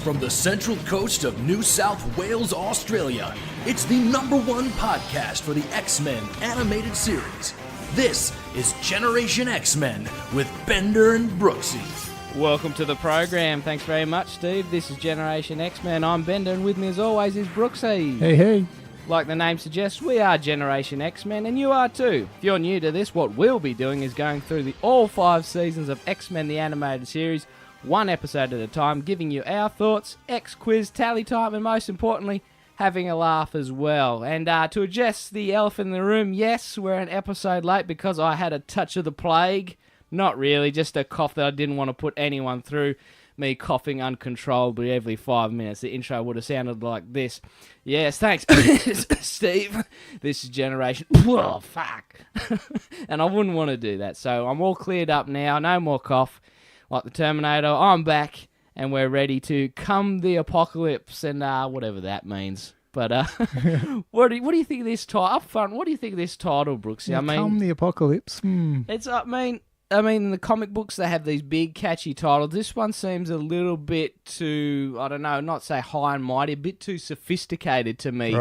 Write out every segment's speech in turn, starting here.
From the central coast of New South Wales, Australia, it's the #1 podcast for the X-Men animated series. This is Generation X-Men with Bender and Brooksy. Welcome to the program. Thanks very much, Steve. This is Generation X-Men. I'm Bender, and with me as always is Brooksy. Hey, hey. Like the name suggests, we are Generation X-Men, and you are too. If you're new to this, what we'll be doing is going through all 5 seasons of X-Men the animated series, one episode at a time, giving you our thoughts, X-quiz, tally time, and most importantly, having a laugh as well. And to address the elephant in the room, yes, we're an episode late because I had a touch of the plague. Not really, just a cough that I didn't want to put anyone through. Me coughing uncontrollably every 5 minutes. The intro would have sounded like this. Yes, thanks, Steve. This is Generation... Whoa, fuck. And I wouldn't want to do that. So I'm all cleared up now. No more cough. Like the Terminator, I'm back. And we're ready to come the apocalypse and whatever that means. But what do you think of this title? Up front, what do you think of this title, Brooksy? I mean, come the apocalypse. It's, I mean, in the comic books, they have these big, catchy titles. This one seems a little bit too, I don't know, not say high and mighty, a bit too sophisticated to me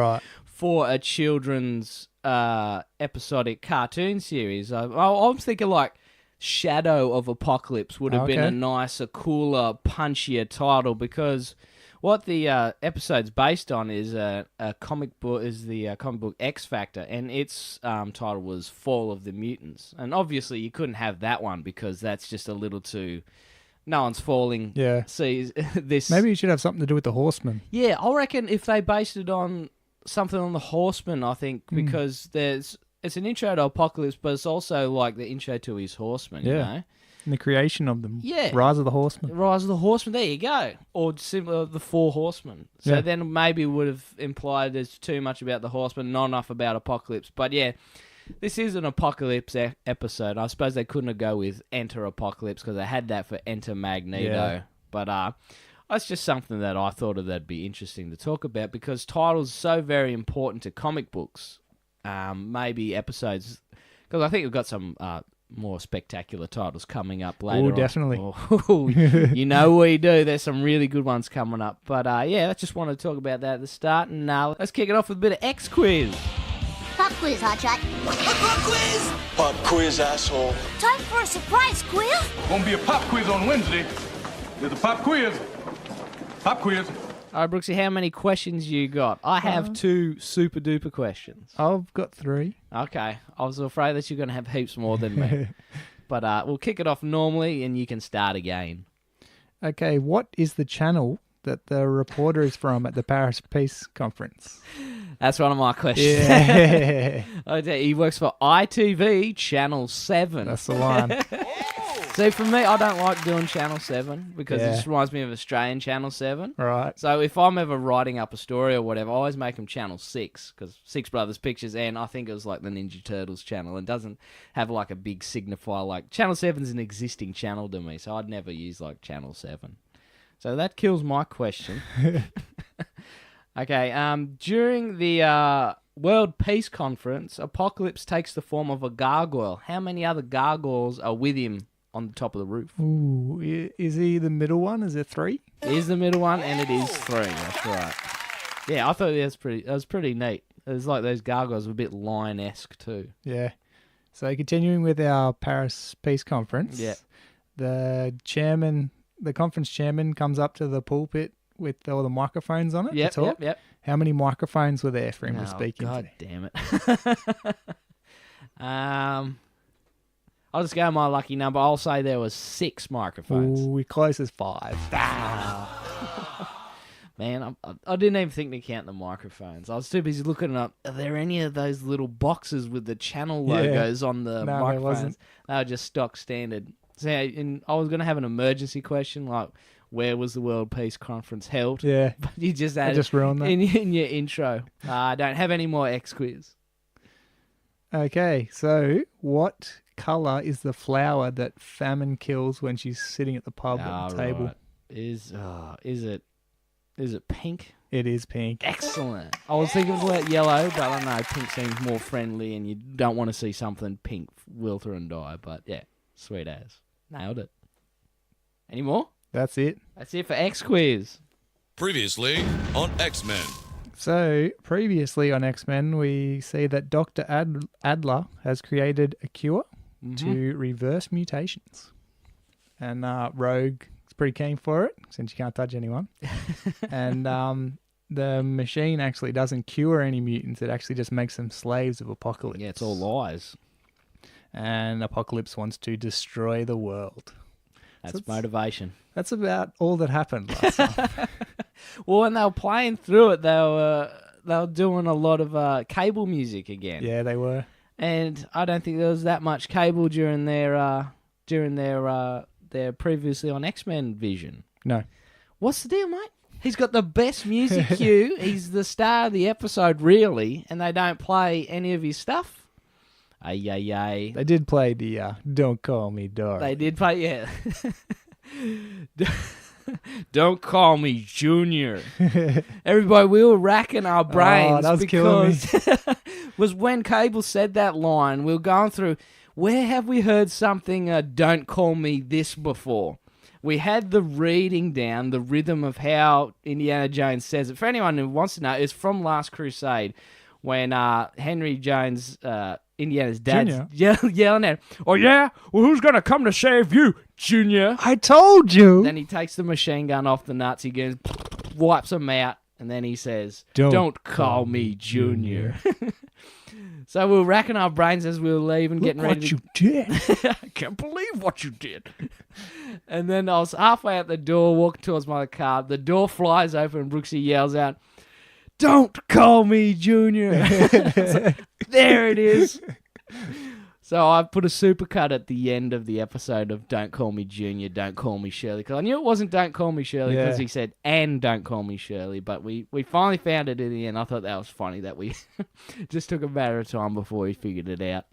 for a children's episodic cartoon series. I was thinking like Shadow of Apocalypse would have been a nicer, cooler, punchier title, because what the episode's based on is a comic book, comic book X Factor, and its title was Fall of the Mutants. And obviously you couldn't have that one because that's just a little too... No one's falling. Yeah. See, this... Maybe you should have something to do with the horsemen. Yeah, I reckon if they based it on something on the horsemen, I think, because it's an intro to Apocalypse, but it's also like the intro to his horsemen, you know? And the creation of them. Yeah. Rise of the Horsemen. Rise of the Horsemen, there you go. Or similar, the 4 Horsemen. So then maybe would have implied there's too much about the Horsemen, not enough about Apocalypse. But yeah, this is an Apocalypse episode. I suppose they couldn't go with Enter Apocalypse because they had that for Enter Magneto. Yeah. But that's just something that I thought that'd be interesting to talk about, because titles are so very important to comic books. Maybe episodes, because I think we've got some more spectacular titles coming up later. Oh, definitely. You know we do. There's some really good ones coming up. But yeah, I just wanted to talk about that at the start. And let's kick it off with a bit of X quiz. Pop quiz, Hotshot. Pop quiz! Pop quiz, asshole. Time for a surprise quiz. Gonna be a pop quiz on Wednesday. There's a pop quiz. Pop quiz. All right, Brooksy, how many questions you got? I have 2 super duper questions. I've got 3. Okay. I was afraid that you're going to have heaps more than me. But we'll kick it off normally and you can start again. Okay, what is the channel that the reporter is from at the Paris Peace Conference? That's one of my questions. Yeah. He works for ITV Channel 7. That's the one. See, for me, I don't like doing Channel 7 because it just reminds me of Australian Channel 7. Right. So if I'm ever writing up a story or whatever, I always make them Channel 6, because Six Brothers Pictures, and I think it was like the Ninja Turtles channel, and doesn't have like a big signifier. Like Channel 7's an existing channel to me, so I'd never use like Channel 7. So that kills my question. Okay, during the World Peace Conference, Apocalypse takes the form of a gargoyle. How many other gargoyles are with him on the top of the roof? Ooh, is he the middle one? Is it 3? He is the middle one, and it is 3. That's right. Yeah, I thought that was pretty neat. It was like those gargoyles were a bit lion-esque too. Yeah. So continuing with our Paris Peace Conference, the conference chairman comes up to the pulpit with all the microphones on it to talk. Yep. How many microphones were there for him to speak into? God damn it. I'll just go with my lucky number. I'll say there was 6 microphones. Ooh, we close as 5. Man, I didn't even think to count the microphones. I was too busy looking up, are there any of those little boxes with the channel logos on the microphones? There wasn't. They were just stock standard. So I was going to have an emergency question, like, where was the World Peace Conference held? Yeah. But you just had it ruined that. In your intro. I don't have any more X quiz. Okay, so what colour is the flower that Famine kills when she's sitting at the pub at the table? Right. Is it pink? It is pink. Excellent. I was thinking about yellow, but I don't know, pink seems more friendly and you don't want to see something pink wilter and die. But yeah, sweet as. Nailed it. Any more? That's it. That's it for X Quiz. Previously on X-Men. So, previously on X-Men, we see that Dr. Adler has created a cure to reverse mutations. And Rogue is pretty keen for it, since you can't touch anyone. And the machine actually doesn't cure any mutants. It actually just makes them slaves of Apocalypse. Yeah, it's all lies. And Apocalypse wants to destroy the world. That's motivation. That's about all that happened last time. Well, when they were playing through it, they were doing a lot of cable music again. Yeah, they were. And I don't think there was that much cable during their previously on X-Men vision. No. What's the deal, mate? He's got the best music cue. He's the star of the episode, really, and they don't play any of his stuff. Ay, ay, ay. They did play the Don't Call Me Dark. They did play, yeah. Don't call me Junior. Everybody, we were racking our brains that was killing me. was when Cable said that line, we were going through, where have we heard something, don't call me this before? We had the reading down, the rhythm of how Indiana Jones says it. For anyone who wants to know, it's from Last Crusade when Henry Jones, Indiana's dad, yelling at him, oh yeah? Well, who's going to come to save you, Junior? I told you. Then he takes the machine gun off the nuts, he goes, wipes them out, and then he says, don't call me Junior. So we were racking our brains as we were leaving, getting ready to... what you did. I can't believe what you did. And then I was halfway out the door, walking towards my car. The door flies open, and Brooksy yells out, don't call me Junior. There it is. So I put a supercut at the end of the episode of Don't Call Me Junior, Don't Call Me Shirley. Because I knew it wasn't Don't Call Me Shirley because he said, and Don't Call Me Shirley. But we finally found it in the end. I thought that was funny that we just took a matter of time before we figured it out.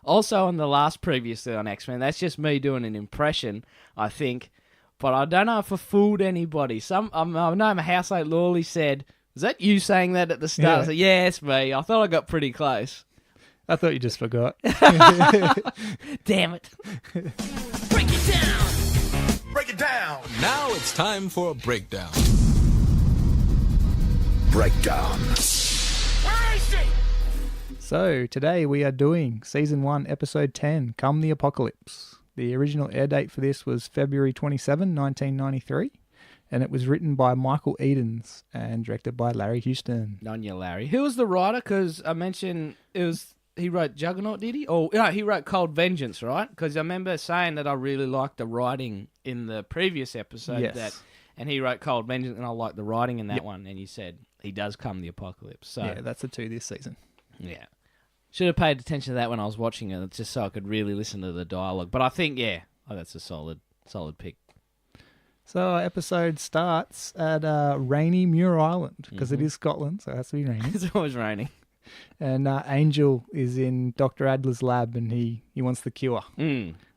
Also on the last previously on X-Men, that's just me doing an impression, I think. But I don't know if I fooled anybody. I know my housemate Lawley said, is that you saying that at the start? Yeah. I said, yeah, it's me. I thought I got pretty close. I thought you just forgot. Damn it. Break it down. Break it down. Now it's time for a breakdown. Breakdown. Where is she? So, today we are doing Season 1, Episode 10, Come the Apocalypse. The original air date for this was February 27, 1993. And it was written by Michael Edens and directed by Larry Houston. None you, Larry. Who was the writer? Because I mentioned he wrote Juggernaut, did he? Oh, no, he wrote Cold Vengeance, right? Because I remember saying that I really liked the writing in the previous episode. Yes. And he wrote Cold Vengeance, and I liked the writing in that one. And you said he does come the apocalypse. So yeah, that's the two this season. Yeah. Should have paid attention to that when I was watching it, just so I could really listen to the dialogue. But I think, that's a solid pick. So our episode starts at rainy Muir Island, because it is Scotland, so it has to be rainy. It's always raining. And Angel is in Dr. Adler's lab, and he wants the cure.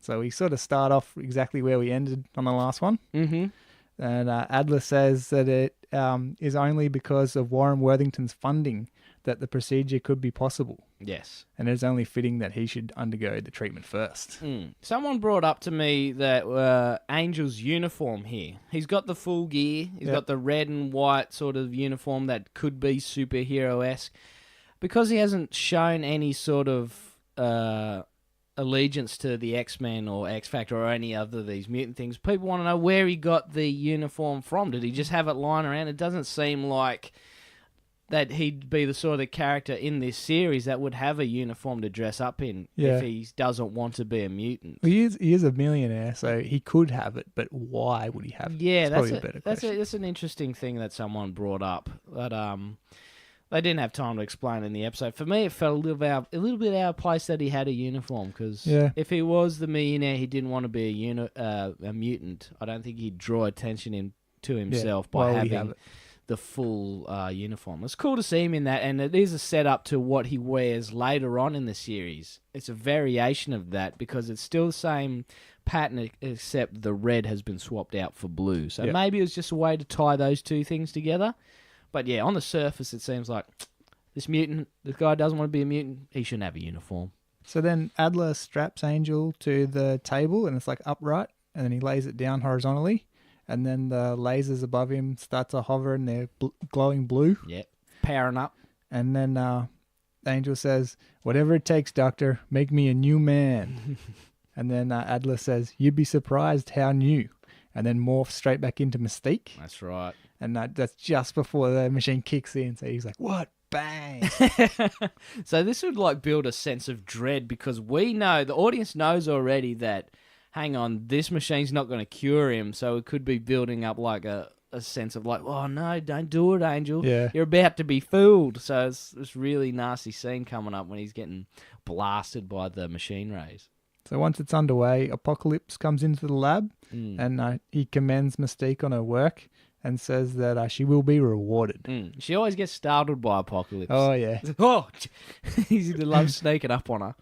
So we sort of start off exactly where we ended on the last one. Mm-hmm. And Adler says that it is only because of Warren Worthington's funding that the procedure could be possible. Yes. And it's only fitting that he should undergo the treatment first. Someone brought up to me that Angel's uniform here, he's got the full gear, he's got the red and white sort of uniform that could be superhero-esque. Because he hasn't shown any sort of allegiance to the X-Men or X-Factor or any other of these mutant things, people want to know where he got the uniform from. Did he just have it lying around? It doesn't seem like that he'd be the sort of character in this series that would have a uniform to dress up in if he doesn't want to be a mutant. Well, he is a millionaire, so he could have it, but why would he have it? Yeah, that's that's an interesting thing that someone brought up. But they didn't have time to explain in the episode. For me, it felt a little bit out of place that he had a uniform, because if he was the millionaire, he didn't want to be a mutant. I don't think he'd draw attention to himself by having the full uniform. It's cool to see him in that, and it is a setup to what he wears later on in the series. It's a variation of that, because it's still the same pattern, except the red has been swapped out for blue. So maybe it was just a way to tie those two things together. But yeah, on the surface, it seems like this guy doesn't want to be a mutant, he shouldn't have a uniform. So then Adler straps Angel to the table, and it's like upright, and then he lays it down horizontally. And then the lasers above him start to hover and they're glowing blue. Yep. Powering up. And then the Angel says, "Whatever it takes, Doctor, make me a new man." And then Adler says, "You'd be surprised how new." And then morphs straight back into Mystique. That's right. And that's just before the machine kicks in. So he's like, "What? Bang." So this would like build a sense of dread because we know, the audience knows already that, hang on, this machine's not going to cure him. So it could be building up like a sense of like, oh no, don't do it, Angel. Yeah. You're about to be fooled. So it's this really nasty scene coming up when he's getting blasted by the machine rays. So once it's underway, Apocalypse comes into the lab and he commends Mystique on her work and says that she will be rewarded. She always gets startled by Apocalypse. Oh, yeah. Oh, he loves sneaking up on her.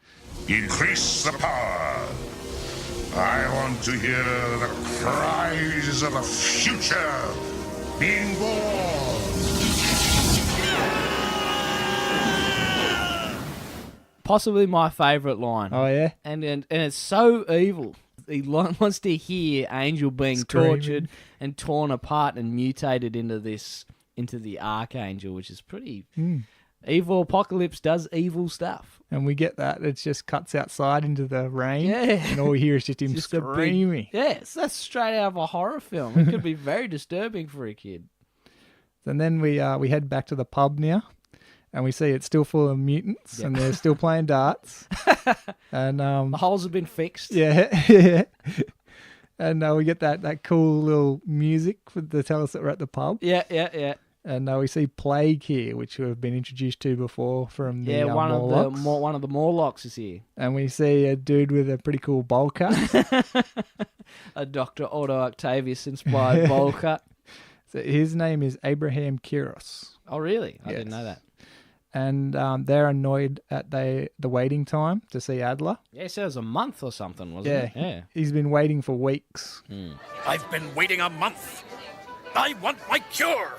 Increase the power. I want to hear the cries of the future being born. Possibly my favourite line. Oh, yeah? And it's so evil. He wants to hear Angel being tortured and torn apart and mutated into the Archangel, which is pretty evil. Apocalypse does evil stuff. And we get that. It just cuts outside into the rain. Yeah. And all we hear is just him screaming. Yes, that's straight out of a horror film. It could be very disturbing for a kid. And then we head back to the pub now. And we see it's still full of mutants, and they're still playing darts. And the holes have been fixed. Yeah. And we get that cool little music to tell us that we're at the pub. Yeah. And we see Plague here, which we've been introduced to before from the one of the Morlocks is here. And we see a dude with a pretty cool bowl cut. A Dr. Otto Octavius inspired bowl cut. So his name is Abraham Kiros. Oh, really? I didn't know that. And they're annoyed at the waiting time to see Adler. Yeah, so it was a month or something, wasn't it? Yeah. He's been waiting for weeks. I've been waiting a month. I want my cure.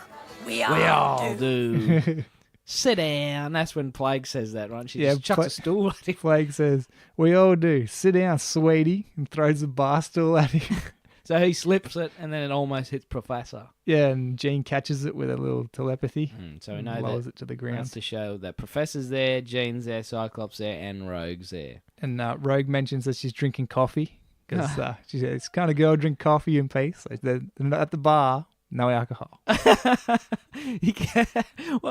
We all do. Sit down. That's when Plague says that, right? She just chucks a stool at him. Plague says, "We all do. Sit down, sweetie," and throws a bar stool at him. So he slips it, and then it almost hits Professor. Yeah, and Jean catches it with a little telepathy. So we know lowers it to the ground. That's to show that Professor's there, Jean's there, Cyclops there, and Rogue's there. And Rogue mentions that she's drinking coffee because she says, "It's kind of girl drink coffee in peace." So they're not at the bar. No alcohol. Well,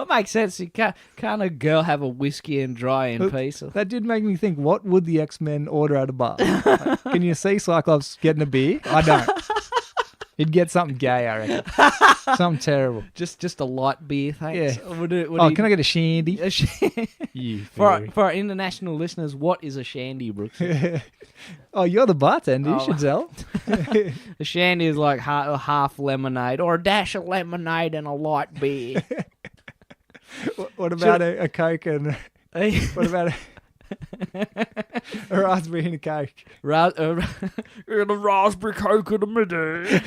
it makes sense. Can't a girl have a whiskey and dry in peace? That did make me think, what would the X-Men order at a bar? Like, can you see Cyclops getting a beer? I don't. He'd get something gay, I reckon. Something terrible. Just a light beer, thanks. Yeah. Can I get a shandy? For our international listeners, what is a shandy, Brooks? Oh, you're the bartender. You should tell. A shandy is like half lemonade or a dash of lemonade and a light beer. What about a Coke and... What about a raspberry and a Coke? And a raspberry Coke in the middle.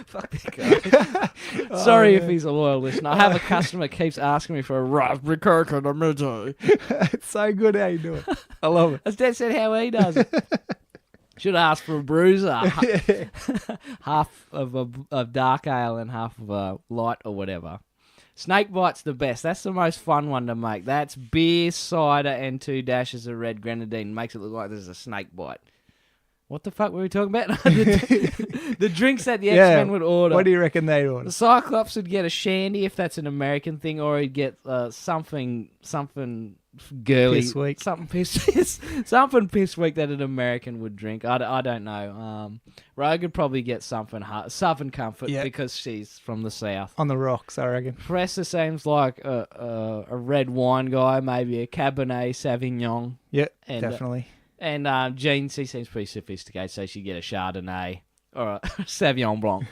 Fuck that guy. Sorry if he's a loyal listener. I have a customer keeps asking me for a raspberry Coke in the middle. It's so good how you do it. I love it. That's dead set how he does it. Should ask for a bruiser. Half of a dark ale and half of a light or whatever. Snake bite's the best. That's the most fun one to make. That's beer, cider, and 2 dashes of red grenadine. Makes it look like there's a snake bite. What the fuck were we talking about? The drinks that the X-Men would order. What do you reckon they'd order? The Cyclops would get a shandy if that's an American thing, or he'd get something girly. Piss weak. Something piss weak that an American would drink. I don't know. Rogue would probably get something Southern Comfort because she's from the South. On the rocks, I reckon. Professor seems like a red wine guy, maybe a Cabernet Sauvignon. Yep, definitely. And Jean, she seems pretty sophisticated, so she'd get a Chardonnay or a Sauvignon Blanc.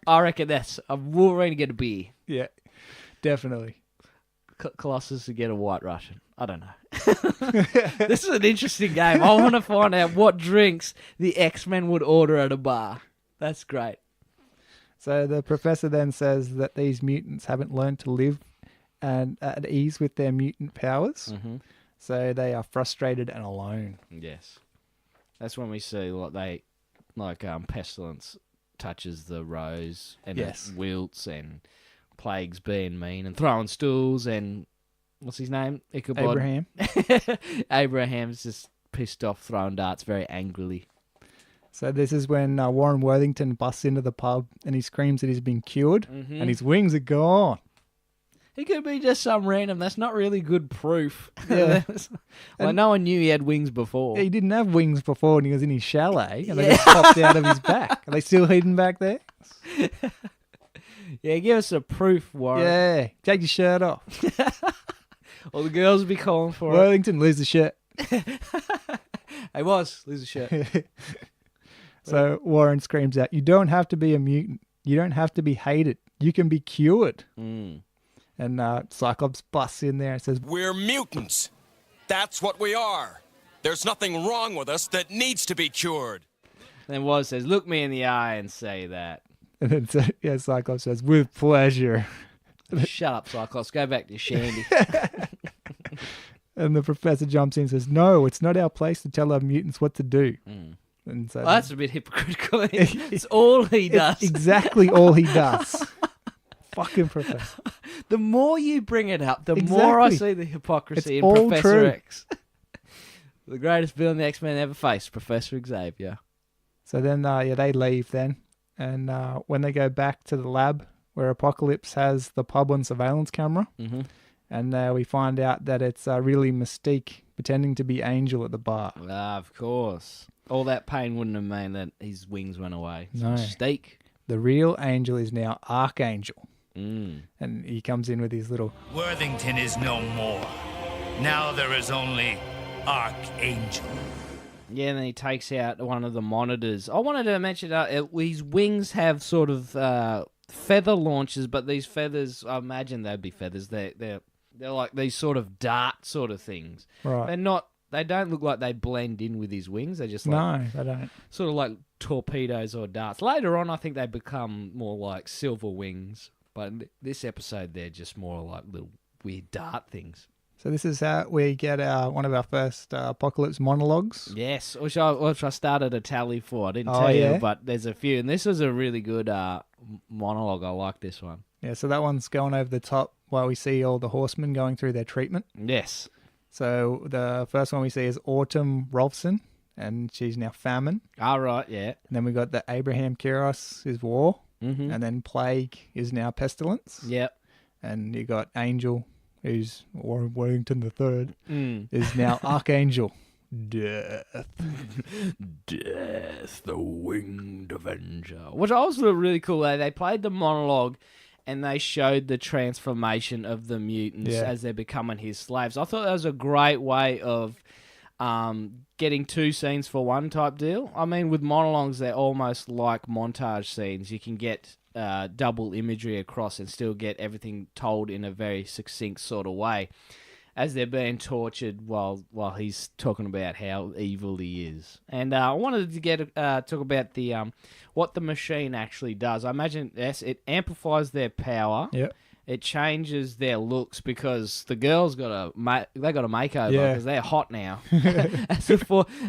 I reckon that's a Wolverine to get a beer. Yeah, definitely. Colossus to get a White Russian. I don't know. This is an interesting game. I want to find out what drinks the X-Men would order at a bar. That's great. So the professor then says that these mutants haven't learned to live at ease with their mutant powers. Mm-hmm. So they are frustrated and alone. Yes. That's when we see what Pestilence touches the rose and it wilts, and Plague's being mean and throwing stools, and what's his name? Ichabod. Abraham. Abraham's just pissed off, throwing darts very angrily. So this is when Warren Worthington busts into the pub and he screams that he's been cured and his wings are gone. He could be just some random. That's not really good proof. Yeah. No one knew he had wings before. He didn't have wings before when he was in his chalet, and they just popped out of his back. Are they still hidden back there? Yeah, give us a proof, Warren. Yeah, take your shirt off. Well, the girls will be calling for Worthington, lose the shirt. Hey, boss, lose the shirt. So Warren screams out, "You don't have to be a mutant. You don't have to be hated. You can be cured." And Cyclops busts in there and says, "We're mutants. That's what we are. There's nothing wrong with us that needs to be cured." Then Woz says, "Look me in the eye and say that." And then Cyclops says, "With pleasure." Shut up, Cyclops. Go back to Shandy. And the professor jumps in and says, "No, it's not our place to tell our mutants what to do." And so that's a bit hypocritical. It's all he does. It's exactly all he does. Fucking professor. The more you bring it up, the more I see the hypocrisy in all Professor true. X. The greatest villain the X-Men ever faced, Professor Xavier. So then, they leave then. And when they go back to the lab where Apocalypse has the pub on surveillance camera, and we find out that it's really Mystique pretending to be Angel at the bar. Of course. All that pain wouldn't have meant that his wings went away. It's No. Mystique. The real Angel is now Archangel. And he comes in with his little... Worthington is no more. Now there is only Archangel. Yeah, and then he takes out one of the monitors. I wanted to mention his wings have sort of feather launchers, but these feathers, I imagine they'd be feathers. They're like these sort of dart sort of things. Right. They're not. They don't look like they blend in with his wings. They're just like, No, they don't. sort of like torpedoes or darts. Later on, I think they become more like silver wings. But in this episode, they're just more like little weird dart things. So this is how we get one of our first Apocalypse monologues. Yes, which I started a tally for. I didn't tell yeah? you, but there's a few. And this was a really good monologue. I like this one. Yeah, so that one's going over the top while we see all the horsemen going through their treatment. Yes. So the first one we see is Autumn Rolfson, and she's now Famine. All right, yeah. And then we got the Abraham Kiros is War. And then Plague is now Pestilence. Yep. And you got Angel, who's Warren Worthington III, is now Archangel. Death. Death, the Winged Avenger. Which I was really cool. They played the monologue and they showed the transformation of the mutants as they're becoming his slaves. I thought that was a great way of getting two scenes for one type deal. I mean, with monologues, they're almost like montage scenes. You can get double imagery across and still get everything told in a very succinct sort of way as they're being tortured while he's talking about how evil he is. And I wanted to talk about the what the machine actually does. I imagine it amplifies their power. Yep. It changes their looks because the girls got a makeover because they're hot now.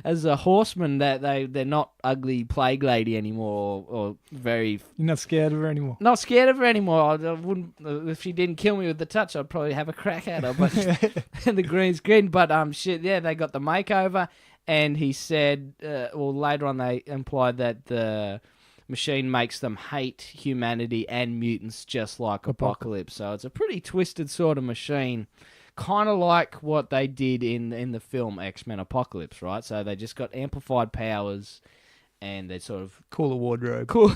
as a horseman, that they're not ugly plague lady anymore or very. You're not scared of her anymore. Not scared of her anymore. I wouldn't. If she didn't kill me with the touch, I'd probably have a crack at her. But the green's green. But they got the makeover, and he said, later on they implied that the machine makes them hate humanity and mutants just like Apocalypse. So it's a pretty twisted sort of machine, kind of like what they did in the film X-Men Apocalypse, right? So they just got amplified powers and they sort of... Cooler wardrobe. Cool.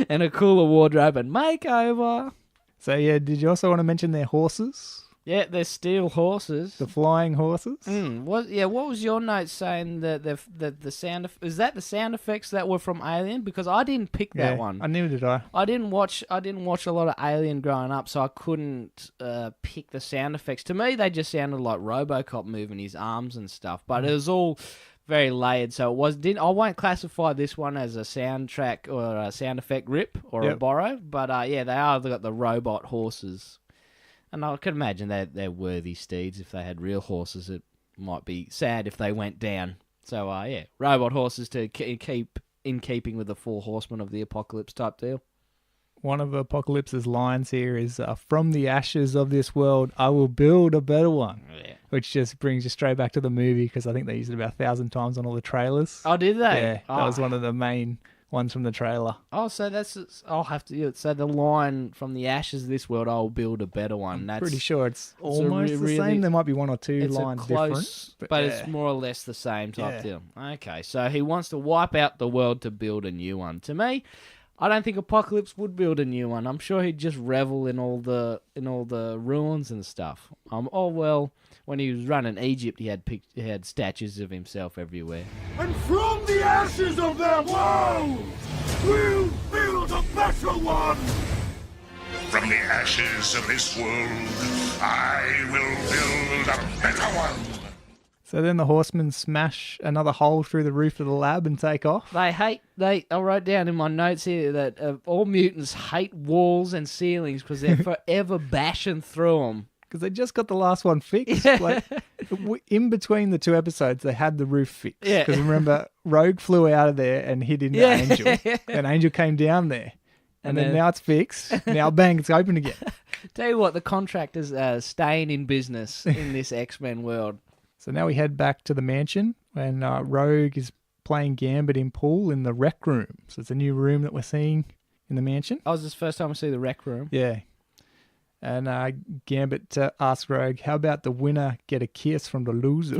And a cooler wardrobe and makeover. So yeah, did you also want to mention their horses? Yeah, they're steel horses. The flying horses? What was your note saying that the sound... Is that the sound effects that were from Alien? Because I didn't pick that one. Neither did I. I didn't watch a lot of Alien growing up, so I couldn't pick the sound effects. To me, they just sounded like RoboCop moving his arms and stuff, but it was all very layered, so I won't classify this one as a soundtrack or a sound effect rip or a borrow, but they got the robot horses. And I can imagine that they're worthy steeds. If they had real horses, it might be sad if they went down. So, robot horses to keep in keeping with the four horsemen of the apocalypse type deal. One of Apocalypse's lines here is, from the ashes of this world, I will build a better one. Yeah. Which just brings you straight back to the movie, because I think they used it about 1,000 times on all the trailers. Oh, did they? Yeah, that was one of the main ones from the trailer. Oh, so I'll have to. So the line from the ashes of this world, I'll build a better one. I'm pretty sure it's almost the same. There might be one or two lines different, but it's more or less the same type deal. Okay, so he wants to wipe out the world to build a new one. To me, I don't think Apocalypse would build a new one. I'm sure he'd just revel in all the ruins and stuff. When he was running Egypt, he had statues of himself everywhere. And from the ashes of their world, we'll build a better one. From the ashes of this world, I will build a better one. So then the horsemen smash another hole through the roof of the lab and take off. I wrote down in my notes here that all mutants hate walls and ceilings because they're forever bashing through them. Because they just got the last one fixed. Like, in between the two episodes, they had the roof fixed. Yeah. Because remember, Rogue flew out of there and hid into Angel. And Angel came down there. And then now it's fixed. Now, bang, it's open again. Tell you what, the contractors are staying in business in this X-Men world. So now we head back to the mansion when Rogue is playing Gambit in pool in the rec room. So it's a new room that we're seeing in the mansion. Oh, is this the first time I see the rec room? Yeah. And Gambit asks Rogue, how about the winner get a kiss from the loser?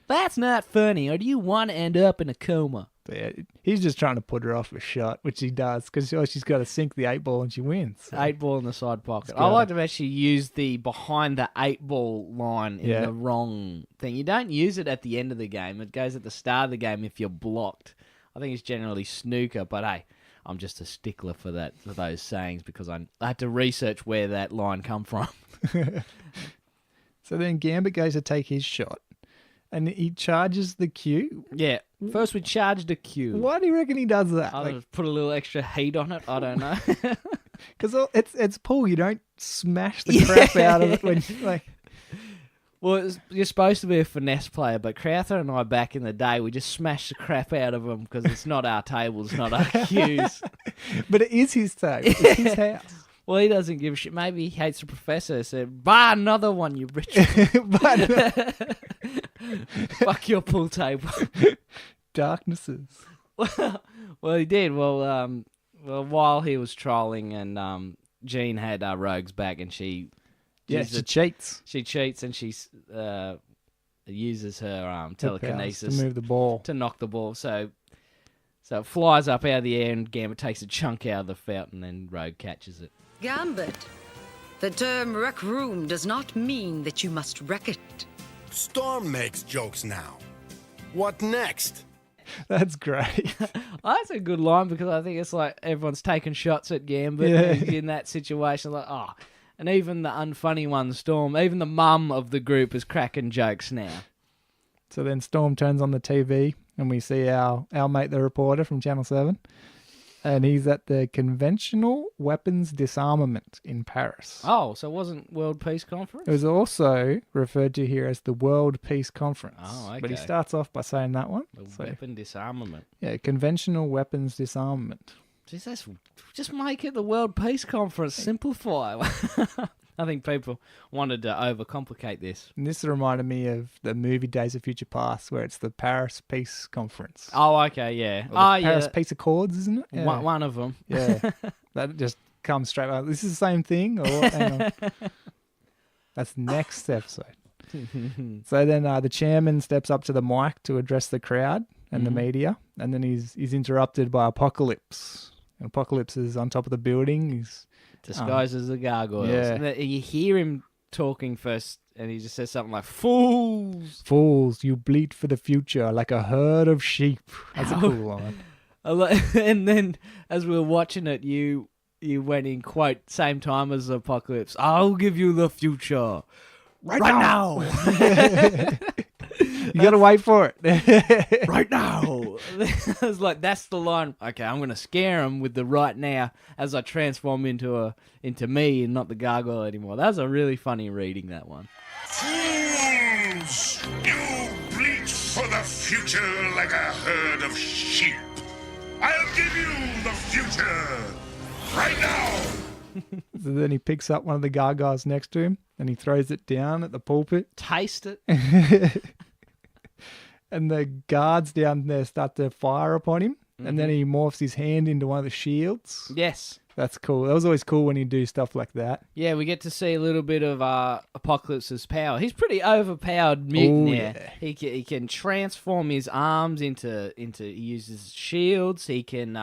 That's not funny. Or do you want to end up in a coma? Yeah, he's just trying to put her off a shot, which he does, because she's got to sink the 8-ball and she wins. So. 8-ball in the side pocket. I like to actually use the behind the 8-ball line in the wrong thing. You don't use it at the end of the game. It goes at the start of the game if you're blocked. I think it's generally snooker, but hey, I'm just a stickler for those sayings because I had to research where that line come from. So then Gambit goes to take his shot. And he charges the queue? Yeah. First we charge the queue. Why do you reckon he does that? I'll just put a little extra heat on it. I don't know. Because it's pool. You don't smash the crap out of it when Well, you're supposed to be a finesse player, but Crowther and I back in the day, we just smashed the crap out of them because it's not our table, it's not our queues. But it is his table. It's his house. Well, he doesn't give a shit. Maybe he hates the professor. Said, buy another one, you rich. Fuck your pool table. Darknesses. Well, he did. Well, while he was trolling, and Jean had Rogue's back, and she cheats. She cheats, and she uses her telekinesis to move the ball, to knock the ball. So it flies up out of the air, and Gambit takes a chunk out of the fountain, and Rogue catches it. Gambit, the term rec room does not mean that you must wreck it. Storm makes jokes now. What next? That's great. That's a good line because I think it's like everyone's taking shots at Gambit in that situation. Like, and even the unfunny one, Storm, even the mum of the group is cracking jokes now. So then Storm turns on the TV and we see our mate, the reporter from Channel 7. And he's at the Conventional Weapons Disarmament in Paris. Oh, so it wasn't World Peace Conference? It was also referred to here as the World Peace Conference. Oh, okay. But he starts off by saying that one. Weapon disarmament. Yeah, Conventional Weapons Disarmament. Jeez, just make it the World Peace Conference. Simplify. I think people wanted to overcomplicate this. And this reminded me of the movie Days of Future Past, where it's the Paris Peace Conference. Oh, okay, yeah. Paris Peace Accords, isn't it? Yeah. One of them. Yeah. That just comes straight out. This is the same thing? Or hang on. That's next episode. So then the chairman steps up to the mic to address the crowd and the media, and then he's interrupted by Apocalypse. And Apocalypse is on top of the building. He's disguised as the gargoyles. Yeah. And you hear him talking first, and he just says something like, "Fools! Fools, you bleat for the future like a herd of sheep." That's a cool line. And then, as we were watching it, you went in, quote, same time as Apocalypse, "I'll give you the future. Right now. You got to wait for it. Right now." I was like, that's the line. Okay, I'm going to scare him with the right now as I transform into me and not the gargoyle anymore. That was a really funny reading, that one. Fools! You bleat for the future like a herd of sheep. I'll give you the future right now. So then he picks up one of the gargoyles next to him and he throws it down at the pulpit. Taste it. And the guards down there start to fire upon him. And then he morphs his hand into one of the shields. Yes. That's cool. That was always cool when you do stuff like that. Yeah, we get to see a little bit of Apocalypse's power. He's pretty overpowered mutant there. Yeah. He can transform his arms into he uses shields. He can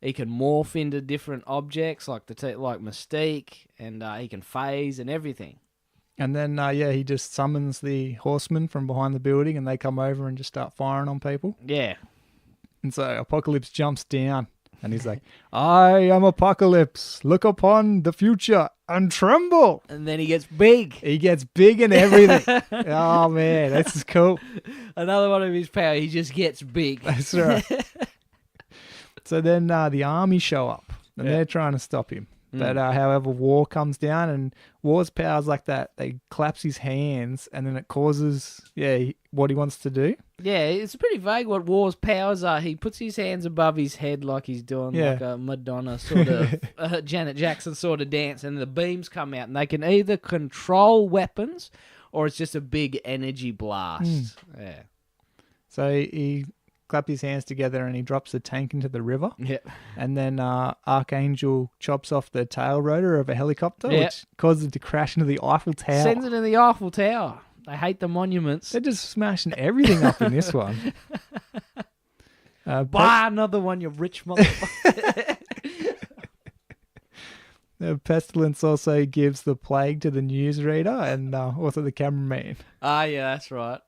morph into different objects like like Mystique, and he can phase and everything. And then he just summons the horsemen from behind the building, and they come over and just start firing on people. Yeah. And so Apocalypse jumps down. And he's like, I am Apocalypse. Look upon the future and tremble. And then he gets big. He gets big and everything. Oh, man, this is cool. Another one of his power, he just gets big. That's right. So then the army show up, and they're trying to stop him. But however, War comes down, and War's powers like that, they collapse his hands, and then it causes, what he wants to do. Yeah, it's pretty vague what War's powers are. He puts his hands above his head like he's doing like a Madonna sort of, Janet Jackson sort of dance, and the beams come out, and they can either control weapons, or it's just a big energy blast. Yeah. So he claps his hands together and he drops the tank into the river. Yep. And then Archangel chops off the tail rotor of a helicopter, which causes it to crash into the Eiffel Tower. Sends it in the Eiffel Tower. They hate the monuments. They're just smashing everything up in this one. Buy another one, you rich motherfucker. Pestilence also gives the plague to the newsreader and also the cameraman. Ah, yeah, that's right.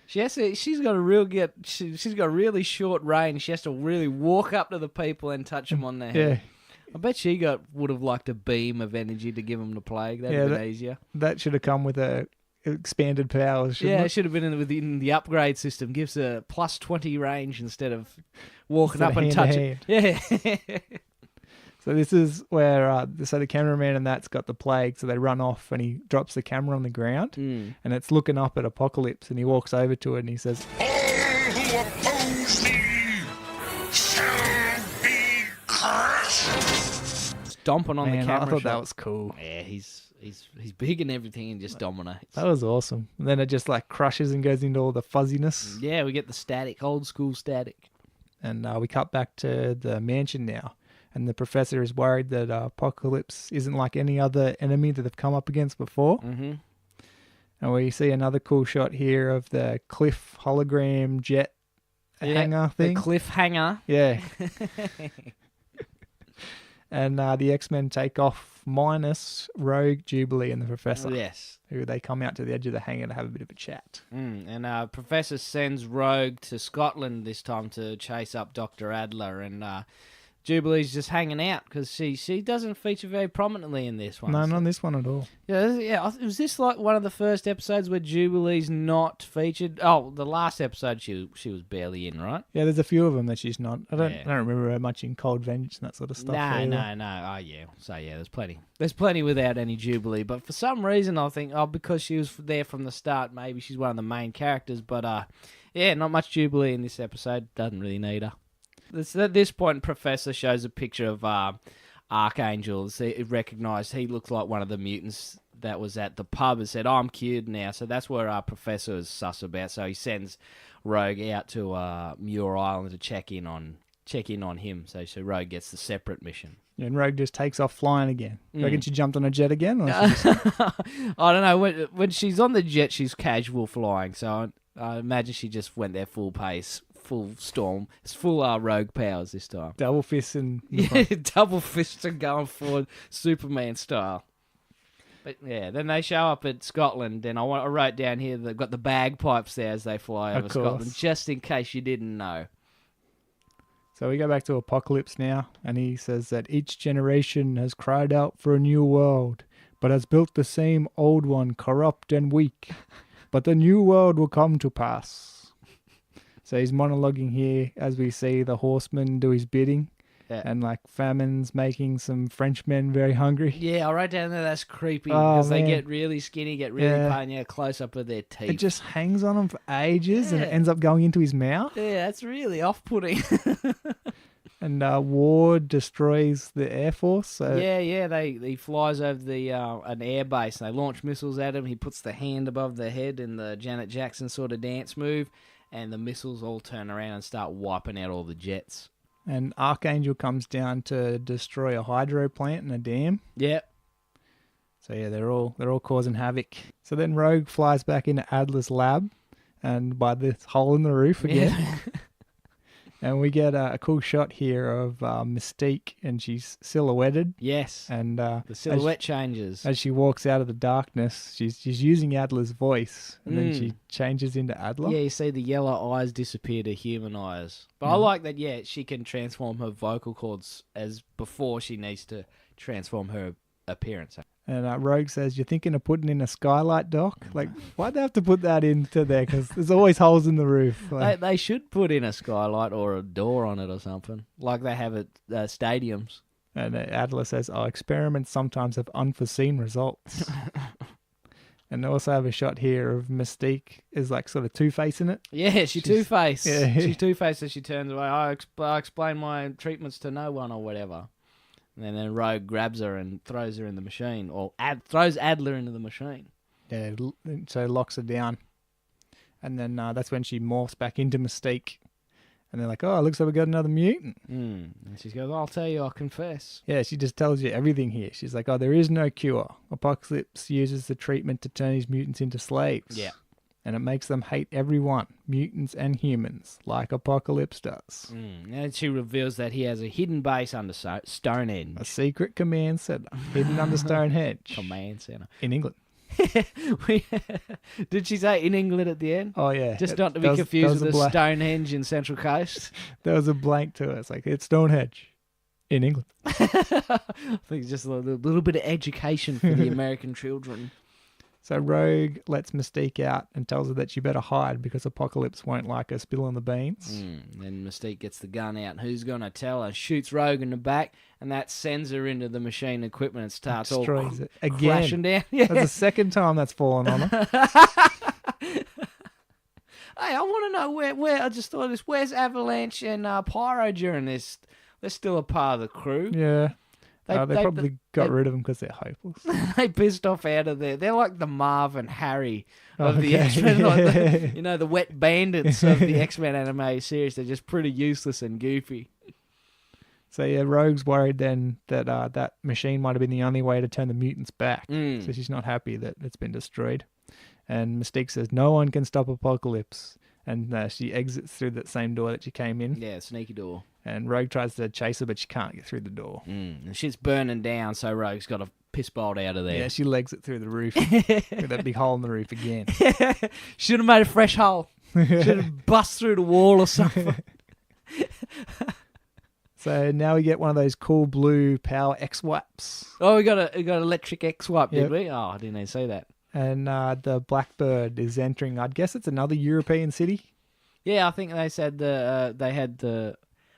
She's got a really short range. She has to really walk up to the people and touch them on their head. Yeah. I bet she would have liked a beam of energy to give them the plague. That'd have been easier. That should have come with a expanded powers, shouldn't it? It should have been within the upgrade system. Gives a plus 20 range instead of walking up and touching. Yeah. So this is where the cameraman and that's got the plague, so they run off and he drops the camera on the ground and it's looking up at Apocalypse and he walks over to it and he says, All who oppose me shall be crushed. Stomping on the camera. I thought that was cool. Yeah, he's big and everything and just dominates. That was awesome. And then it just like crushes and goes into all the fuzziness. Yeah, we get the static, old school static. And we cut back to the mansion now. And the professor is worried that Apocalypse isn't like any other enemy that they've come up against before. Mm-hmm. And we see another cool shot here of the cliff hologram jet hangar thing. The cliff hangar. Yeah. And the X-Men take off minus Rogue, Jubilee, and the Professor. Yes. Who they come out to the edge of the hangar to have a bit of a chat. And Professor sends Rogue to Scotland this time to chase up Dr. Adler, and Jubilee's just hanging out because she doesn't feature very prominently in this one. No, not in this one at all. Yeah. Was this like one of the first episodes where Jubilee's not featured? Oh, the last episode she was barely in, right? Yeah, there's a few of them that she's not. I don't remember her much in Cold Vengeance and that sort of stuff. No. Oh, yeah. So, yeah, there's plenty. There's plenty without any Jubilee. But for some reason, I think, because she was there from the start, maybe she's one of the main characters. But, not much Jubilee in this episode. Doesn't really need her. At this point, Professor shows a picture of Archangel. He recognised he looks like one of the mutants that was at the pub and said, I'm cured now. So that's where our Professor is sus about. So he sends Rogue out to Muir Island to check in on him. So Rogue gets the separate mission. Yeah, and Rogue just takes off flying again. Reckon she jumped on a jet again? Or I don't know. When she's on the jet, she's casual flying. So I imagine she just went there full pace. Full storm. It's full Rogue powers this time. Double fists and... double fists and going forward Superman style. But yeah, then they show up at Scotland, and I wrote down here they've got the bagpipes there as they fly over Scotland, just in case you didn't know. So we go back to Apocalypse now, and he says that each generation has cried out for a new world, but has built the same old one corrupt and weak. But the new world will come to pass. So he's monologuing here as we see the horsemen do his bidding. And like famine's making some Frenchmen very hungry. Yeah, I wrote down there that's creepy because they get really skinny, get really pain, close up of their teeth. It just hangs on him for ages and it ends up going into his mouth. Yeah, that's really off-putting. And Ward destroys the Air Force. So. He flies over an air base and they launch missiles at him. He puts the hand above the head in the Janet Jackson sort of dance move, and the missiles all turn around and start wiping out all the jets. And Archangel comes down to destroy a hydro plant and a dam. Yep. So yeah, they're all causing havoc. So then Rogue flies back into Adler's lab, and by this hole in the roof again. Yeah. And we get a cool shot here of Mystique, and she's silhouetted. Yes. And the silhouette changes as she walks out of the darkness. She's using Adler's voice, and then she changes into Adler. Yeah, you see the yellow eyes disappear to human eyes. But I like that. Yeah, she can transform her vocal cords as before she needs to transform her appearance. And Rogue says, "You're thinking of putting in a skylight, Doc? Like, why'd they have to put that into there? Because there's always holes in the roof." Like, they should put in a skylight or a door on it or something, like they have at stadiums. And Adler says, experiments sometimes have unforeseen results. And they also have a shot here of Mystique is like sort of two-facing it. Yeah, she's two-faced. Yeah. She's two-faced as she turns away. I explain my treatments to no one or whatever. And then Rogue grabs her and throws her in the machine, or throws Adler into the machine. Yeah, so locks her down. And then that's when she morphs back into Mystique. And they're like, looks like we got another mutant. And she goes, I'll tell you, I'll confess. Yeah, she just tells you everything here. She's like, there is no cure. Apocalypse uses the treatment to turn his mutants into slaves. Yeah. And it makes them hate everyone, mutants and humans, like Apocalypse does. And she reveals that he has a hidden base under Stonehenge. A secret command center hidden under Stonehenge. Command center. In England. Did she say in England at the end? Oh, yeah. Just not to be confused with the Stonehenge in Central Coast. There was a blank to it. It's like, it's Stonehenge in England. I think it's just a little bit of education for the American children. So Rogue lets Mystique out and tells her that she better hide because Apocalypse won't like her spilling the beans. Then Mystique gets the gun out. Who's going to tell her? Shoots Rogue in the back, and that sends her into the machine equipment and starts all it again. Crashing down. Yeah. That's the second time that's fallen on her. Hey, I want to know where I just thought of this. Where's Avalanche and Pyro during this? They're still a part of the crew. Yeah. They probably got rid of them because they're hopeless. They pissed off out of there. They're like the Marv and Harry of the X-Men. Like the wet bandits of the X-Men animated series. They're just pretty useless and goofy. So yeah, Rogue's worried then that that machine might have been the only way to turn the mutants back. So she's not happy that it's been destroyed. And Mystique says, no one can stop Apocalypse. And she exits through that same door that she came in. Yeah, sneaky door. And Rogue tries to chase her, but she can't get through the door. And shit's burning down, so Rogue's got a piss bolt out of there. Yeah, she legs it through the roof. With that big hole in the roof again. Should have made a fresh hole. Should have bust through the wall or something. So now we get one of those cool blue power X-Wipes. Oh, we got an electric X-Wipe, did we? Oh, I didn't even see that. And the Blackbird is entering, I'd guess it's another European city. Yeah, I think they said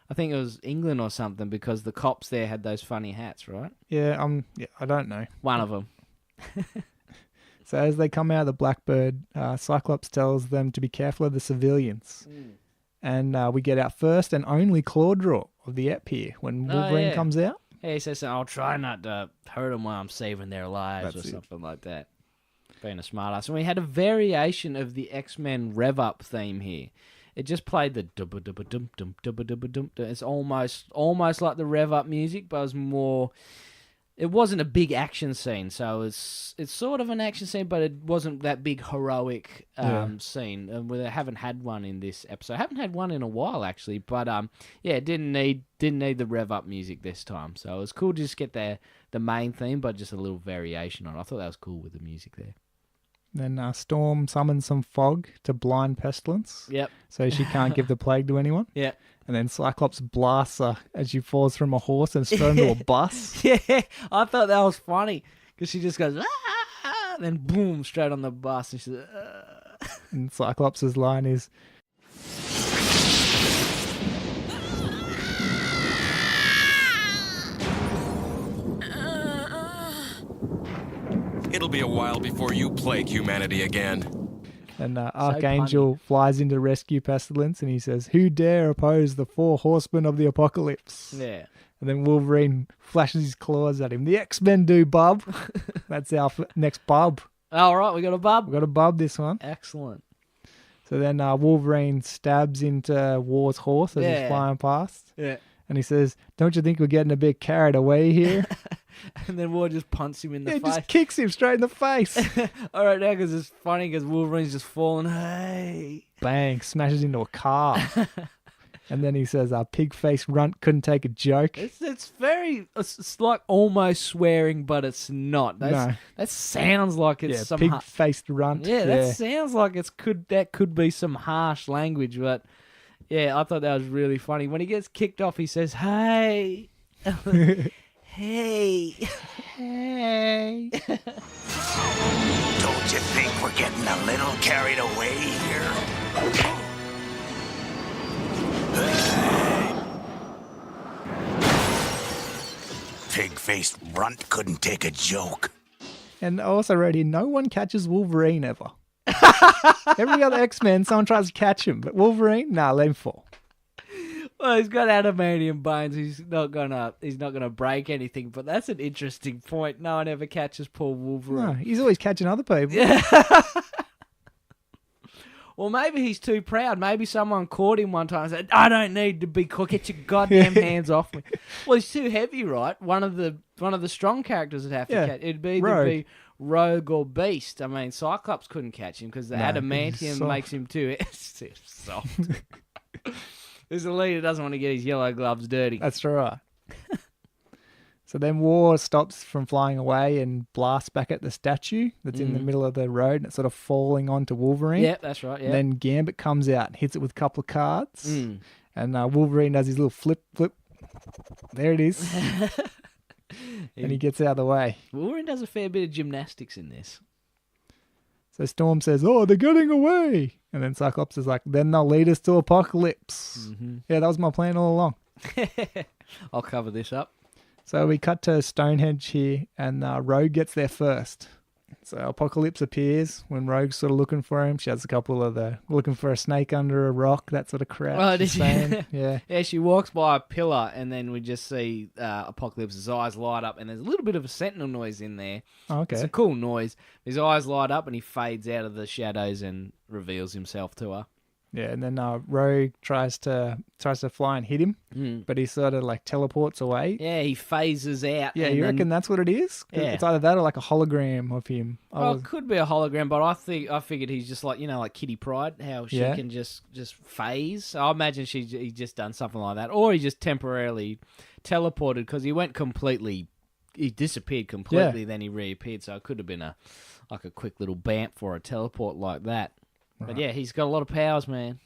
I think it was England or something because the cops there had those funny hats, right? Yeah, I don't know. One of them. So as they come out of the Blackbird, Cyclops tells them to be careful of the civilians. And we get our first and only claw draw of the ep here when Wolverine comes out. Yeah, he says, I'll try not to hurt them while I'm saving their lives something like that. Being a smartass. And we had a variation of the X-Men rev-up theme here. It just played the dum-ba-dum-ba-dum-dum-ba-dum-ba-dum. It's almost like the rev-up music, but it was more... It wasn't a big action scene, so it's sort of an action scene, but it wasn't that big heroic scene. And we haven't had one in this episode. I haven't had one in a while actually, but it didn't need the rev up music this time. So it was cool to just get the main theme, but just a little variation on it. I thought that was cool with the music there. Then Storm summons some fog to blind Pestilence. Yep. So she can't give the plague to anyone. Yep. And then Cyclops blasts her as she falls from a horse and is thrown into a bus. Yeah, I thought that was funny because she just goes, ah, then boom, straight on the bus. And she's And Cyclops' line is, be a while before you plague humanity again. And Archangel flies in to rescue Pestilence, and he says, "Who dare oppose the 4 horsemen of the apocalypse?" Yeah. And then Wolverine flashes his claws at him. "The X-Men do, bub." That's our next bub. All right, we got a bub. We got a bub this one. Excellent. So then Wolverine stabs into War's horse as he's flying past. Yeah. And he says, "Don't you think we're getting a bit carried away here?" And then War just punts him in the face. Just kicks him straight in the face. All right, now because it's funny because Wolverine's just falling. Hey. Bang, smashes into a car. And then he says, "Pig-faced runt couldn't take a joke." It's like almost swearing, but it's not. That sounds like it's some pig-faced runt. Yeah, that sounds like that could be some harsh language, but yeah, I thought that was really funny. When he gets kicked off, he says, "Hey." Hey. Hey. Don't you think we're getting a little carried away here? Pig-faced runt couldn't take a joke. And I also wrote here, no one catches Wolverine ever. Every other X-Men, someone tries to catch him, but Wolverine, let him fall. Well, he's got adamantium bones. He's not gonna break anything. But that's an interesting point. No one ever catches poor Wolverine. No, he's always catching other people. Yeah. Well, maybe he's too proud. Maybe someone caught him one time and said, "I don't need to be caught. Get your goddamn hands off me." Well, he's too heavy, right? One of the strong characters would have to catch. It'd be either be Rogue or Beast. I mean, Cyclops couldn't catch him because the adamantium makes him too soft. This leader doesn't want to get his yellow gloves dirty. That's right. So then War stops from flying away and blasts back at the statue that's in the middle of the road, and it's sort of falling onto Wolverine. Yep, that's right. Yeah. Then Gambit comes out and hits it with a couple of cards. And Wolverine does his little flip. There it is. And he gets out of the way. Wolverine does a fair bit of gymnastics in this. So Storm says, "Oh, they're getting away." And then Cyclops is like, "Then they'll lead us to Apocalypse." Yeah, that was my plan all along. I'll cover this up. So we cut to Stonehenge here, and Rogue gets there first. So Apocalypse appears when Rogue's sort of looking for him. She has a couple of looking for a snake under a rock, that sort of crap. Oh, did she? Yeah. Yeah, she walks by a pillar, and then we just see Apocalypse's eyes light up, and there's a little bit of a sentinel noise in there. Oh, okay. It's a cool noise. His eyes light up, and he fades out of the shadows and reveals himself to her. Yeah, and then Rogue tries to fly and hit him, but he sort of like teleports away. Yeah, he phases out. Yeah, you reckon that's what it is? Yeah. It's either that or like a hologram of him. Well, it could be a hologram, but I figured he's just like, like Kitty Pryde, how she can just phase. So I imagine he's just done something like that, or he just temporarily teleported because he disappeared completely, then he reappeared. So it could have been a quick little bamp for a teleport like that. Right. But yeah, he's got a lot of powers, man.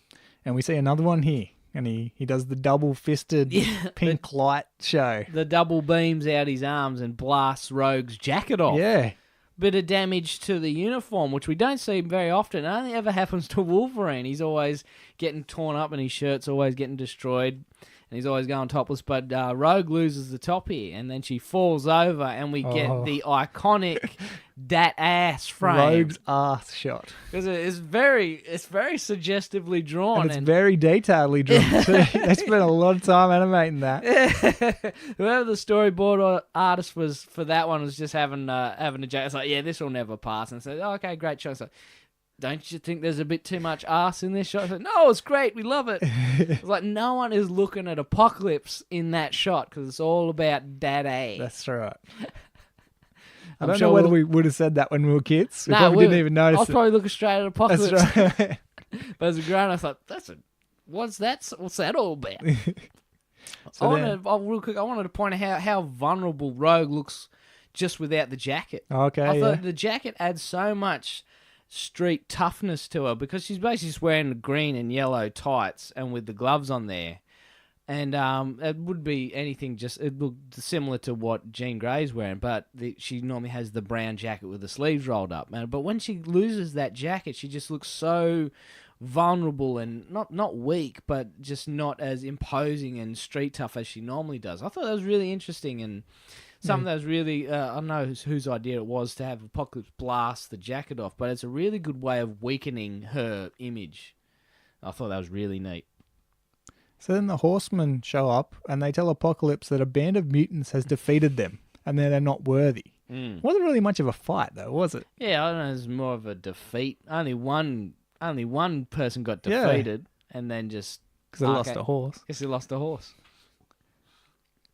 And we see another one here, and he does the double-fisted pink light show. The double beams out his arms and blasts Rogue's jacket off. Yeah. Bit of damage to the uniform, which we don't see very often. It only ever happens to Wolverine. He's always getting torn up and his shirt's always getting destroyed. And he's always going topless, but Rogue loses the top here, and then she falls over, and we get the iconic dat ass frame. Rogue's ass shot. Because it's very suggestively drawn. And it's very detailedly drawn, too. They spent a lot of time animating that. Whoever the storyboard artist was for that one was just having a joke. It's like, yeah, this will never pass. And so, okay, great shot. So, don't you think there's a bit too much ass in this shot? I said, no, it's great. We love it. It's like no one is looking at Apocalypse in that shot because it's all about Daddy. That's right. I don't know whether we would have said that when we were kids. We probably didn't even notice I was probably looking straight at Apocalypse. That's right. But as a grown, I thought, what's that all about? Real quick, I wanted to point out how vulnerable Rogue looks just without the jacket. Okay, I thought the jacket adds so much street toughness to her because she's basically just wearing the green and yellow tights and with the gloves on there. And it would be anything it looked similar to what Jean Grey's wearing, but she normally has the brown jacket with the sleeves rolled up. But when she loses that jacket, she just looks so vulnerable and not weak, but just not as imposing and street tough as she normally does. I thought that was really interesting, and something that was really, I don't know whose idea it was to have Apocalypse blast the jacket off, but it's a really good way of weakening her image. I thought that was really neat. So then the horsemen show up and they tell Apocalypse that a band of mutants has defeated them and they're not worthy. Wasn't really much of a fight though, was it? Yeah, I don't know. It was more of a defeat. Only one person got defeated, and then just because they lost a horse. Because they lost a horse.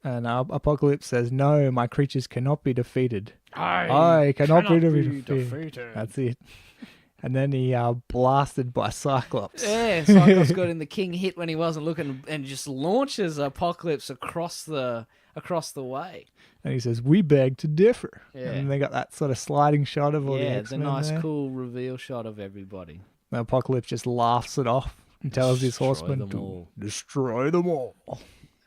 And Apocalypse says, "No, my creatures cannot be defeated. I cannot be defeated. That's it." And then he blasted by Cyclops. Yeah, Cyclops got in the king hit when he wasn't looking, and just launches Apocalypse across the way. And he says, "We beg to differ." Yeah. And they got that sort of sliding shot of all the X-Men. Yeah, it's a nice, cool reveal shot of everybody. The Apocalypse just laughs it off and tells his horsemen to destroy them all. And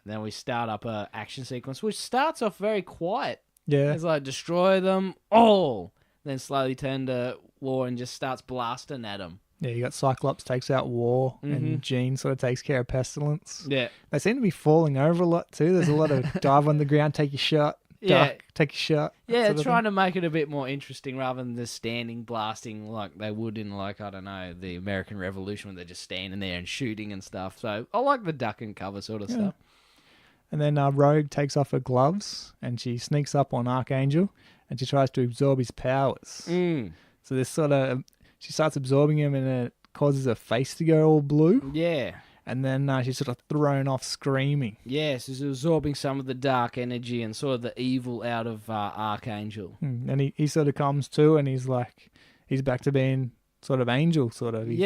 then we start up a action sequence, which starts off very quiet. Yeah. It's like, destroy them all. Then slowly turn to war and just starts blasting at them. Yeah, you got Cyclops takes out War, and Jean sort of takes care of Pestilence. Yeah. They seem to be falling over a lot too. There's a lot of dive on the ground, take your shot. Duck, take a shot. Yeah, trying to make it a bit more interesting rather than just standing blasting like they would in, like, I don't know, the American Revolution when they're just standing there and shooting and stuff. So I like the duck and cover sort of stuff. And then Rogue takes off her gloves and she sneaks up on Archangel and she tries to absorb his powers. So this sort of, she starts absorbing him and it causes her face to go all blue. Yeah. And then she's sort of thrown off screaming. Yes, he's absorbing some of the dark energy and sort of the evil out of Archangel. And he sort of comes to and he's like, he's back to being sort of angel, sort of. He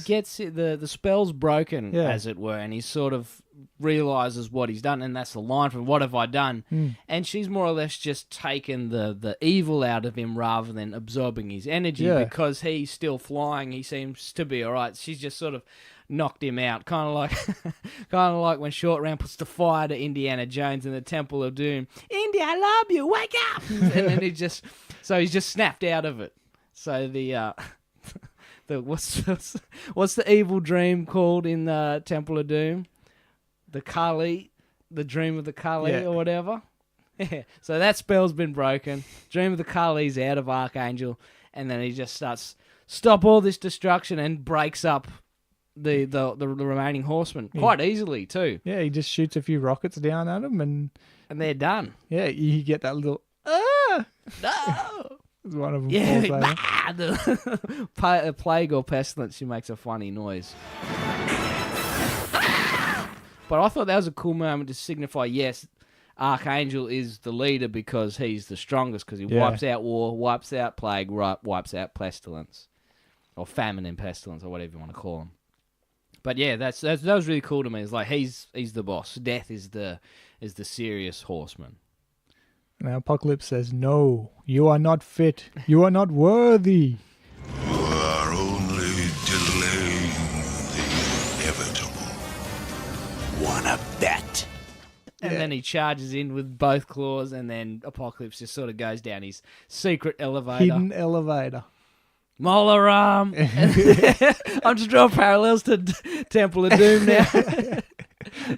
gets the spell's broken, as it were, and he sort of realizes what he's done, and that's the line from "What have I done?" And she's more or less just taken the evil out of him rather than absorbing his energy because he's still flying. He seems to be all right. She's just sort of knocked him out, kind of like when Short Round puts the fire to Indiana Jones in the Temple of Doom. Indy, I love you. Wake up! And then he's just snapped out of it. So the what's the evil dream called in the Temple of Doom? The Kali, the dream of the Kali or whatever. Yeah. So that spell's been broken. Dream of the Kali's out of Archangel, and then he just starts stop all this destruction and breaks up the remaining horsemen quite easily too. Yeah, he just shoots a few rockets down at them and they're done. Yeah, you get that little no. One of them the plague or pestilence, she makes a funny noise. But I thought that was a cool moment to signify, yes, Archangel is the leader because he's the strongest, because he wipes out war, wipes out plague, wipes out pestilence. Or famine and pestilence, or whatever you want to call them. But yeah, that was really cool to me. It's like he's the boss. Death is the serious horseman. Now Apocalypse says, "No, you are not fit. You are not worthy. You are only delaying the inevitable. Wanna bet?" And then he charges in with both claws, and then Apocalypse just sort of goes down his secret elevator. Hidden elevator. Molar arm. I'm just drawing parallels to Temple of Doom now.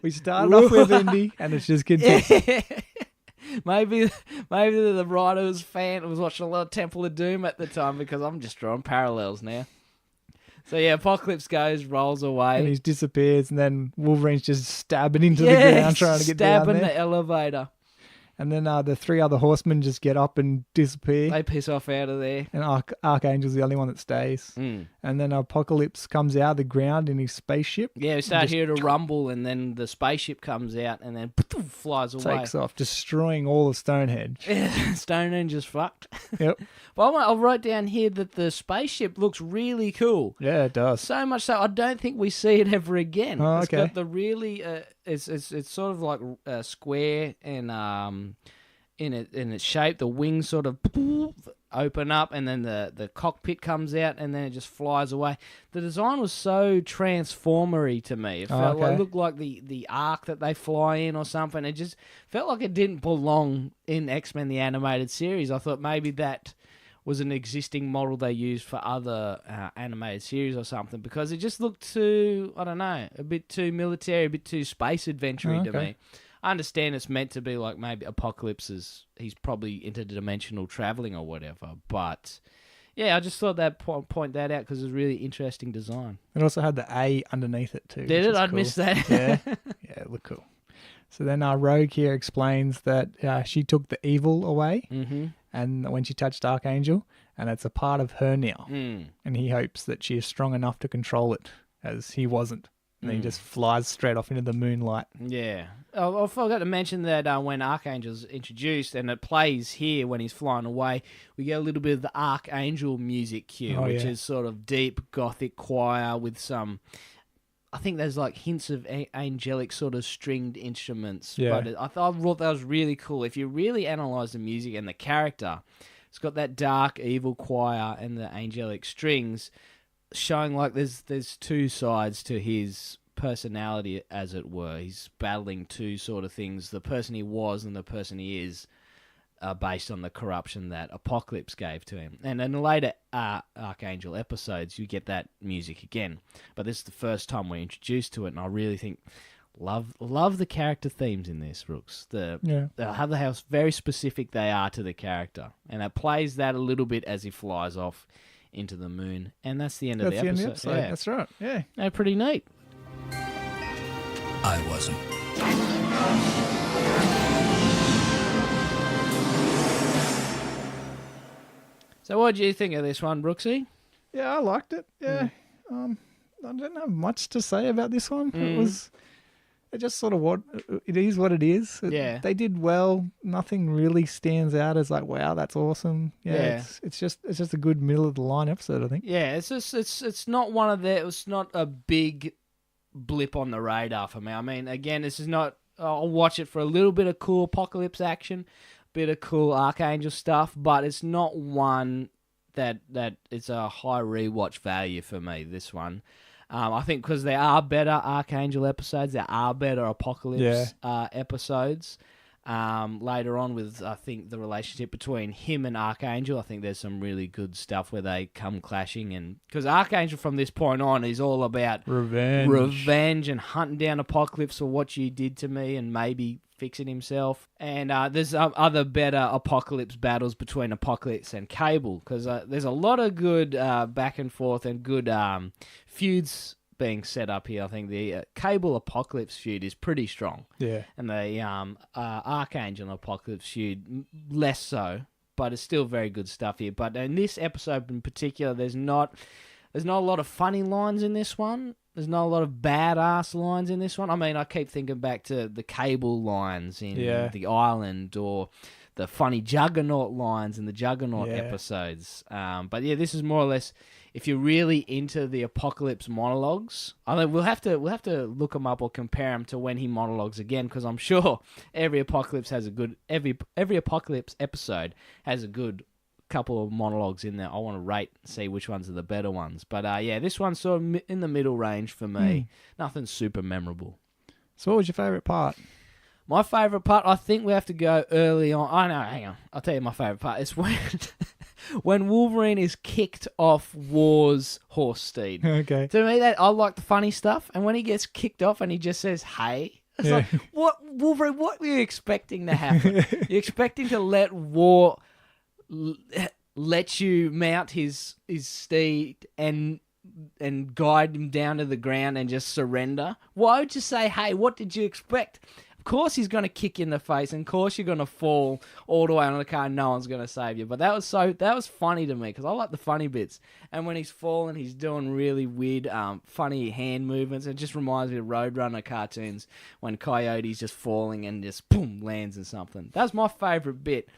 We started off with Indy, and it's just continued. Maybe the writer was watching a lot of Temple of Doom at the time, because I'm just drawing parallels now. So yeah, Apocalypse rolls away. And he disappears, and then Wolverine's just stabbing into the ground trying to get down there. Stabbing the elevator. And then the three other horsemen just get up and disappear. They piss off out of there. And Archangel's the only one that stays. And then Apocalypse comes out of the ground in his spaceship. Yeah, we start hearing a rumble, and then the spaceship comes out and then flies away. Takes off, destroying all of Stonehenge. Yeah, Stonehenge is fucked. Yep. But I'll write down here that the spaceship looks really cool. Yeah, it does. So much so, I don't think we see it ever again. Oh, okay. It's got the really, it's sort of like square and in its shape. The wings sort of open up, and then the cockpit comes out, and then it just flies away. The design was so transformery to me. It felt like, it looked like the arc that they fly in or something. It just felt like it didn't belong in X-Men the animated series. I thought maybe that was an existing model they used for other animated series or something, because it just looked too, I don't know, a bit too military, a bit too space adventure-y to me. I understand it's meant to be like maybe Apocalypse he's probably interdimensional traveling or whatever, but yeah, I just thought that point that out because it was really interesting design. It also had the A underneath it too. Did it? I'd missed that. Yeah, it looked cool. So then our rogue here explains that she took the evil away, and when she touched Archangel, and it's a part of her now, and he hopes that she is strong enough to control it, as he wasn't. And he just flies straight off into the moonlight. Yeah. I forgot to mention that when Archangel's introduced, and it plays here when he's flying away, we get a little bit of the Archangel music cue, which is sort of deep gothic choir with some... I think there's like hints of angelic sort of stringed instruments. Yeah. But I thought that was really cool. If you really analyse the music and the character, it's got that dark, evil choir and the angelic strings, showing like there's two sides to his personality, as it were. He's battling two sort of things, the person he was and the person he is, based on the corruption that Apocalypse gave to him. And in the later Archangel episodes, you get that music again. But this is the first time we're introduced to it, and I really think love the character themes in this, Rooks. How very specific they are to the character. And it plays that a little bit as he flies off into the moon, and that's the end of the episode. Yeah. That's right. Yeah, pretty neat. I wasn't. So, what do you think of this one, Brooksy? Yeah, I liked it. Yeah, I don't have much to say about this one. It just sort of it is what it is. They did well. Nothing really stands out as like, wow, that's awesome. It's just a good middle of the line episode, I think. Yeah, it's not one of it's not a big blip on the radar for me. I mean, again, this is not. I'll watch it for a little bit of cool Apocalypse action, bit of cool Archangel stuff, but it's not one that it's a high rewatch value for me. This one. I think because there are better Archangel episodes, there are better Apocalypse episodes. Later on with, I think, the relationship between him and Archangel, I think there's some really good stuff where they come clashing. And because Archangel from this point on is all about revenge and hunting down Apocalypse for what you did to me and maybe fixing himself. And there's other better Apocalypse battles between Apocalypse and Cable, because there's a lot of good back and forth and good feuds being set up here. I think the Cable Apocalypse feud is pretty strong. Yeah. And the Archangel Apocalypse feud less so, but it's still very good stuff here. But in this episode in particular, there's not a lot of funny lines in this one. There's not a lot of badass lines in this one. I mean, I keep thinking back to the Cable lines in The Island, or the funny Juggernaut lines in the Juggernaut episodes. But yeah, this is more or less, if you're really into the Apocalypse monologues, I mean, we'll have to look them up or compare them to when he monologues again, because I'm sure every Apocalypse episode has a good couple of monologues in there. I want to rate, see which ones are the better ones. But yeah, this one's sort of in the middle range for me. Nothing super memorable. So what was your favourite part? My favourite part, I think we have to go early on. Oh, no, hang on. I'll tell you my favourite part. It's when Wolverine is kicked off War's horse steed. Okay. To me, I like the funny stuff. And when he gets kicked off and he just says, hey, it's like, what, Wolverine, what were you expecting to happen? You're expecting to let War let you mount his steed and guide him down to the ground and just surrender? Why would you say, hey, what did you expect? Of course he's going to kick you in the face, and of course you're going to fall all the way on the car and no one's going to save you. But that was funny to me, because I like the funny bits. And when he's falling, he's doing really weird, funny hand movements. It just reminds me of Roadrunner cartoons when Coyote's just falling and just boom, lands in something. That's my favourite bit.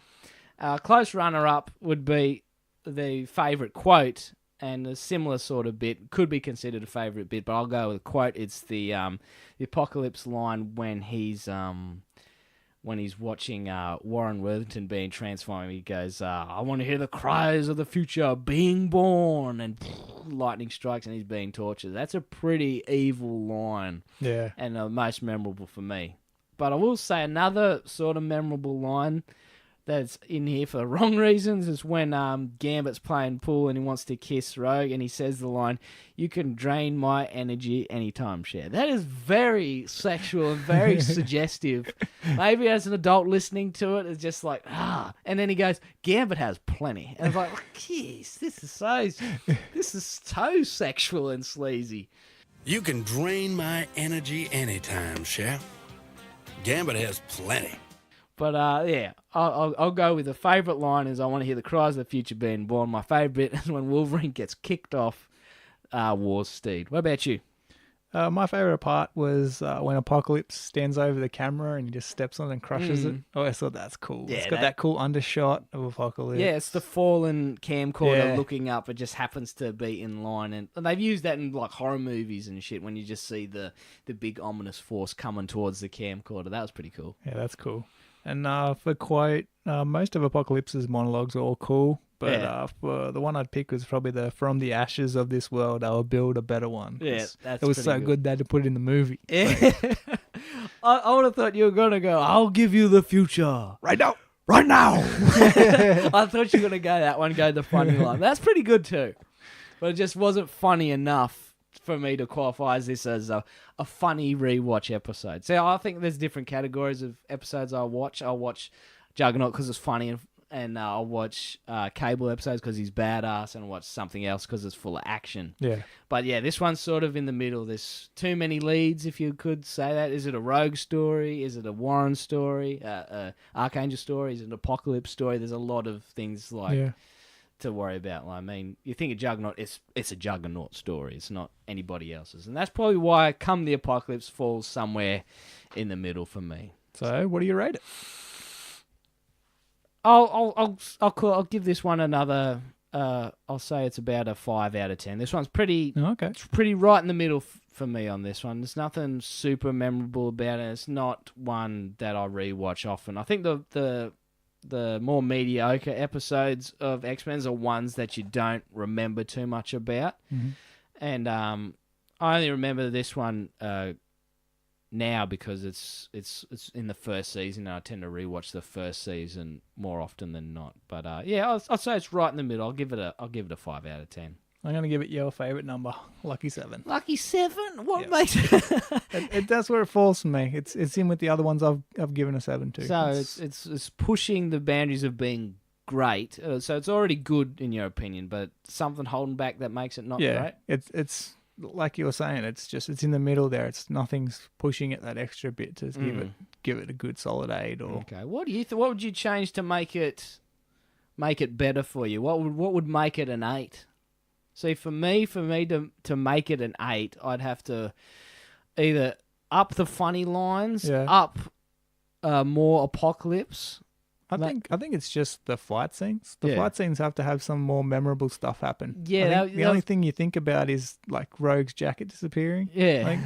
Close runner-up would be the favourite quote, and a similar sort of bit could be considered a favourite bit, but I'll go with a quote. It's the Apocalypse line when he's watching Warren Worthington being transformed. He goes, "I want to hear the cries of the future being born," and lightning strikes and he's being tortured. That's a pretty evil line, and the most memorable for me. But I will say another sort of memorable line that's in here for the wrong reasons is when Gambit's playing pool and he wants to kiss Rogue and he says the line, "You can drain my energy anytime, Cher." That is very sexual and very suggestive. Maybe as an adult listening to it, it's just like, and then he goes, "Gambit has plenty." And it's like, jeez, this is so sexual and sleazy. You can drain my energy anytime, Cher. Gambit has plenty. But yeah, I'll go with the favourite line is I want to hear the cries of the future being born. My favourite bit is when Wolverine gets kicked off War's steed. What about you? My favourite part was when Apocalypse stands over the camera and he just steps on it and crushes it. Oh, I thought that's cool. Yeah, it's got that cool undershot of Apocalypse. Yeah, it's the fallen camcorder looking up. It just happens to be in line. And they've used that in like horror movies and shit when you just see the big ominous force coming towards the camcorder. That was pretty cool. Yeah, that's cool. And for quote, most of Apocalypse's monologues are all cool, but for the one I'd pick was probably the "From the ashes of this world, I'll build a better one." Yeah, that's it was so good they had to put it in the movie. Yeah. I would have thought you were gonna go, "I'll give you the future right now." Right now. I thought you were gonna go that one, go the funny line. That's pretty good too, but it just wasn't funny enough for me to qualify this as a funny rewatch episode. So I think there's different categories of episodes I'll watch. I'll watch Juggernaut because it's funny, and I'll watch Cable episodes because he's badass, and I'll watch something else because it's full of action. Yeah. But yeah, this one's sort of in the middle. There's too many leads, if you could say that. Is it a Rogue story? Is it a Warren story? Archangel story? Is it an Apocalypse story? There's a lot of things to worry about. I mean, you think of Juggernaut, it's a Juggernaut story. It's not anybody else's, and that's probably why Come the Apocalypse falls somewhere in the middle for me. So, what do you rate it? I'll give this one another. I'll say it's about a 5 out of 10. This one's pretty. Okay. It's pretty right in the middle for me on this one. There's nothing super memorable about it. It's not one that I rewatch often. I think the more mediocre episodes of X-Men are ones that you don't remember too much about. Mm-hmm. And I only remember this one now because it's in the first season, and I tend to rewatch the first season more often than not. But yeah, I'll say it's right in the middle. I'll give it a 5 out of 10. I'm going to give it your favourite number, Lucky 7. Lucky 7? What makes it? That's where it falls for me. It's in with the other ones I've given a 7 to. So it's pushing the boundaries of being great. So it's already good in your opinion, but something holding back that makes it not great? It's like you were saying, it's in the middle there. It's nothing's pushing it that extra bit to give it a good solid 8 or. Okay. What do you what would you change to make it better for you? What would make it an 8? See, for me to make it an 8, I'd have to either up the funny lines, up more Apocalypse. I think it's just the fight scenes. The fight scenes have to have some more memorable stuff happen. Yeah, the only thing you think about is like Rogue's jacket disappearing. Yeah, like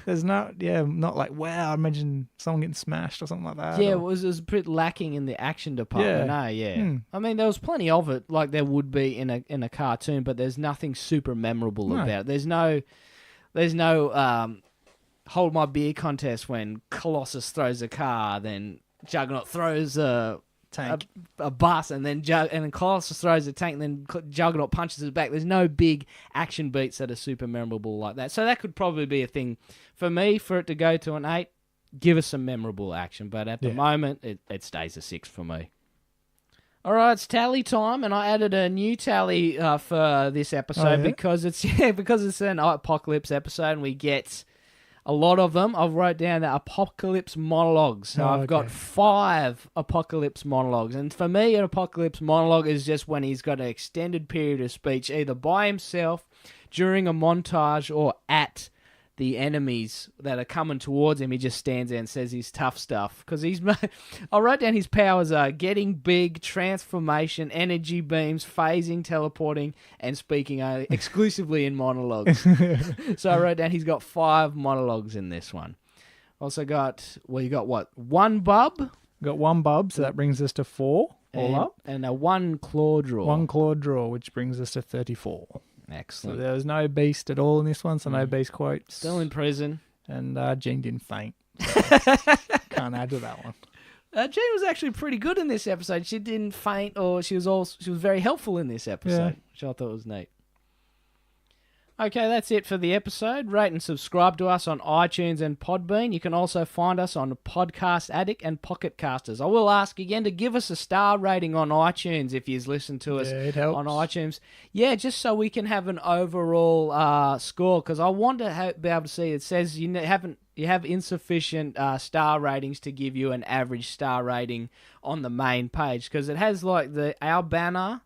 there's not like wow, imagine someone getting smashed or something like that. Yeah, it was a bit lacking in the action department. I mean, there was plenty of it, like there would be in a cartoon, but there's nothing super memorable about it. There's no hold my beer contest when Colossus throws a car, then Juggernaut throws a tank, a bus, and then Colossus throws a tank, and then Juggernaut punches it back. There's no big action beats that are super memorable like that. So that could probably be a thing for me for it to go to an 8. Give us some memorable action, but at the moment it stays a 6 for me. All right, it's tally time, and I added a new tally for this episode because it's an Apocalypse episode, and we get a lot of them. I've wrote down the Apocalypse monologues. So I've got 5 Apocalypse monologues. And for me, an Apocalypse monologue is just when he's got an extended period of speech, either by himself, during a montage, or at the enemies that are coming towards him. He just stands there and says his tough stuff. Because I wrote down his powers are getting big, transformation, energy beams, phasing, teleporting, and speaking exclusively in monologues. So I wrote down he's got 5 monologues in this one. Also you got what? 1 bub? Got 1 bub, so that brings us to 4 all up. And a 1 claw draw. 1 claw draw, which brings us to 34. Excellent. So there was no beast at all in this one, so no beast quotes. Still in prison. And Jean didn't faint. So can't add to that one. Jean was actually pretty good in this episode. She didn't faint, or she was very helpful in this episode, which I thought was neat. Okay, that's it for the episode. Rate and subscribe to us on iTunes and Podbean. You can also find us on Podcast Addict and Pocket Casters. I will ask again to give us a star rating on iTunes if you've listened to us on iTunes. Yeah, just so we can have an overall score, because I want to be able to see. It says you have insufficient star ratings to give you an average star rating on the main page, because it has like our banner,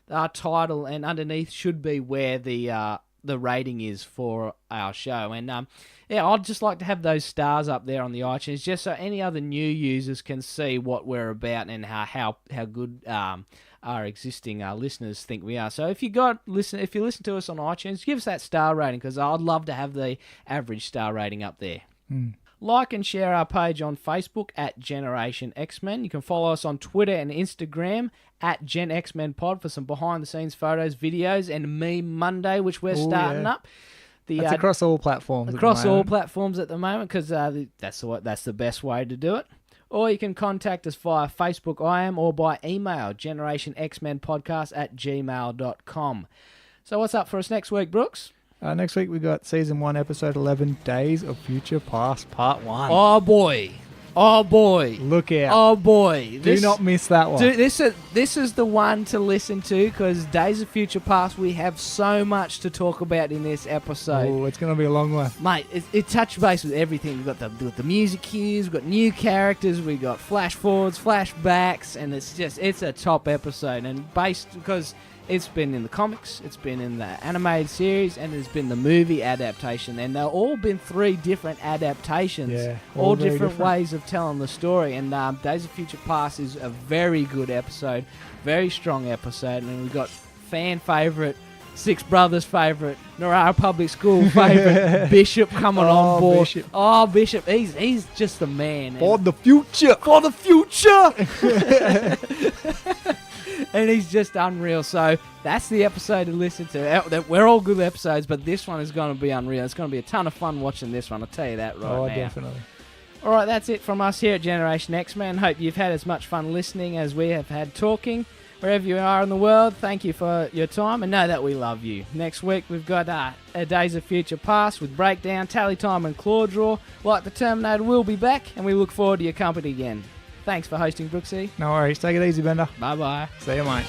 our title, and underneath should be where the rating is for our show. And I'd just like to have those stars up there on the iTunes, just so any other new users can see what we're about and how good our existing listeners think we are. So if you listen to us on iTunes, give us that star rating, because I'd love to have the average star rating up there. Like and share our page on Facebook at Generation X-Men. You can follow us on Twitter and Instagram at Gen X-Men Pod for some behind-the-scenes photos, videos, and Meme Monday, which we're starting up. That's across all platforms. Across all platforms at the moment, because that's the best way to do it. Or you can contact us via Facebook IM or by email, generationxmenpodcast@gmail.com. So what's up for us next week, Brooks? Next week we got Season 1, Episode 11, Days of Future Past, Part 1. Oh, boy. Look out. Oh, boy. Do not miss that one. This is the one to listen to, because Days of Future Past, we have so much to talk about in this episode. Oh, it's going to be a long one. Mate, it touched base with everything. We've got the music cues, we've got new characters, we've got flash forwards, flashbacks, and it's a top episode. And because it's been in the comics, it's been in the animated series, and it's been the movie adaptation. And they've all been 3 different adaptations. Yeah, all different ways of telling the story. And Days of Future Past is a very good episode, very strong episode. And we've got fan favourite, Six Brothers favourite, Narara Public School favourite, Bishop coming on board. Bishop. Oh, Bishop, he's just the man. For the future! And he's just unreal. So that's the episode to listen to. We're all good episodes, but this one is going to be unreal. It's going to be a ton of fun watching this one. I'll tell you that right now. Oh, definitely. All right, that's it from us here at Generation X-Men. Hope you've had as much fun listening as we have had talking. Wherever you are in the world, thank you for your time, and know that we love you. Next week, we've got Days of Future Past with Breakdown, Tally Time, and Claw Draw. Like the Terminator, we'll be back, and we look forward to your company again. Thanks for hosting, Brooksy. No worries. Take it easy, Bender. Bye-bye. See you, mate.